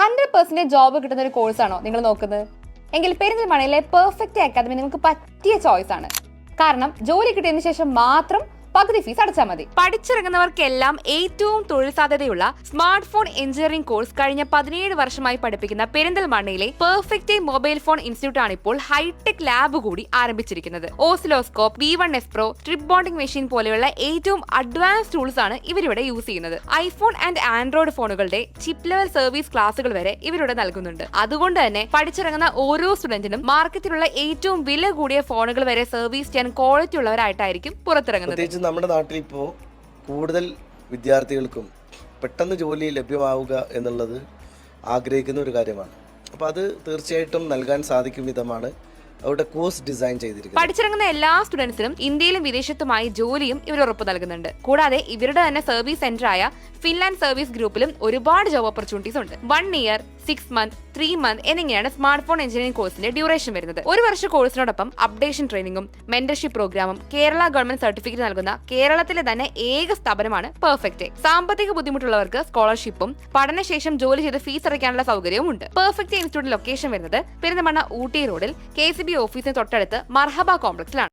100% job കിട്ടുന്ന ഒരു കോഴ്സാണോ നിങ്ങൾ നോക്കുന്നത്? എങ്കിൽ പെരിന്തൽമണ്ണയിലെ പെർഫെക്റ്റ് അക്കാദമി നിങ്ങൾക്ക് പറ്റിയ ചോയ്സ് ആണ്. കാരണം ജോലി കിട്ടിയതിനു ശേഷം മാത്രം പകുതി ഫീസ് അടച്ചാൽ മതി. പഠിച്ചിറങ്ങുന്നവർക്കെല്ലാം ഏറ്റവും തൊഴിൽ സാധ്യതയുള്ള സ്മാർട്ട് ഫോൺ എഞ്ചിനീയറിംഗ് കോഴ്സ് കഴിഞ്ഞ 17 വർഷമായി പഠിപ്പിക്കുന്ന പെരിന്തൽമണ്ണയിലെ പെർഫെക്റ്റ് മൊബൈൽ ഫോൺ ഇൻസ്റ്റിറ്റ്യൂട്ട് ആണ് ഇപ്പോൾ ഹൈടെക് ലാബ് കൂടി ആരംഭിച്ചിരിക്കുന്നത്. Oscilloscope, V1S Pro, trip bonding machine പോലെയുള്ള ഏറ്റവും അഡ്വാൻസ് ടൂൾസ് ആണ് ഇവരിവിടെ യൂസ് ചെയ്യുന്നത്. ഐഫോൺ ആൻഡ് ആൻഡ്രോയിഡ് ഫോണുകളുടെ ചിപ്പ് ലെവൽ സർവീസ് ക്ലാസുകൾ വരെ ഇവരിവിടെ നൽകുന്നുണ്ട്. അതുകൊണ്ട് തന്നെ പഠിച്ചിറങ്ങുന്ന ഓരോ സ്റ്റുഡന്റിനും മാർക്കറ്റിലുള്ള ഏറ്റവും വില കൂടിയ ഫോണുകൾ വരെ സർവീസ് ചെയ്യാൻ ക്വാളിറ്റി ഉള്ളവരായിട്ടായിരിക്കും പുറത്തിറങ്ങുന്നത്. നമ്മുടെ നാട്ടിൽ ഇപ്പോൾ കൂടുതൽ വിദ്യാർത്ഥികൾക്കും പെട്ടെന്ന് ജോലി ലഭ്യമാവുക എന്നുള്ളത് ആഗ്രഹിക്കുന്ന ഒരു കാര്യമാണ്. അപ്പോൾ അത് തീർച്ചയായിട്ടും നൽകാൻ സാധിക്കും വിധമാണ് അവരുടെ കോഴ്സ് ഡിസൈൻ ചെയ്തിരിക്കുന്നത്. പഠിച്ചിറങ്ങുന്ന എല്ലാ സ്റ്റുഡൻസിനും ഇന്ത്യയിലും വിദേശത്തുമായി ജോലിയും ഇവർ ഉറപ്പ് നൽകുന്നുണ്ട്. കൂടാതെ ഇവരുടെ തന്നെ സർവീസ് സെന്ററായ ഫിൻലാൻഡ് സർവീസ് ഗ്രൂപ്പിലും ഒരുപാട് ജോബ് ഓപ്പർച്യൂണിറ്റീസ് ഉണ്ട്. 1 ഇയർ, 6 മന്ത്, 3 മന്ത് എന്നിങ്ങനെയാണ് സ്മാർട്ട് ഫോൺ എഞ്ചിനീയറിംഗ് കോഴ്സിന്റെ ഡ്യൂറേഷൻ വരുന്നത്. ഒരു വർഷ കോഴ്സിനോടൊപ്പം അപ്ഡേഷൻ ട്രെയിനിങ്ങും മെന്റർഷിപ്പ് പ്രോഗ്രാമും കേരള ഗവൺമെന്റ് സർട്ടിഫിക്കറ്റ് നൽകുന്ന കേരളത്തിലെ തന്നെ ഏക സ്ഥാപനമാണ് പെർഫെക്റ്റ്. സാമ്പത്തിക ബുദ്ധിമുട്ടുള്ളവർക്ക് സ്കോളർഷിപ്പും പഠനശേഷം ജോലി ചെയ്ത് ഫീസ് അടയ്ക്കാനുള്ള സൗകര്യവും ഉണ്ട്. പെർഫെക്റ്റ് ഇൻസ്റ്റിറ്റ്യൂട്ട് ലൊക്കേഷൻ വരുന്നത് പെരിന്തൽമണ്ണ ഊട്ടി റോഡിൽ KCB ഓഫീസിന് തൊട്ടടുത്ത് മർഹബ കോംപ്ലക്സിലാണ്.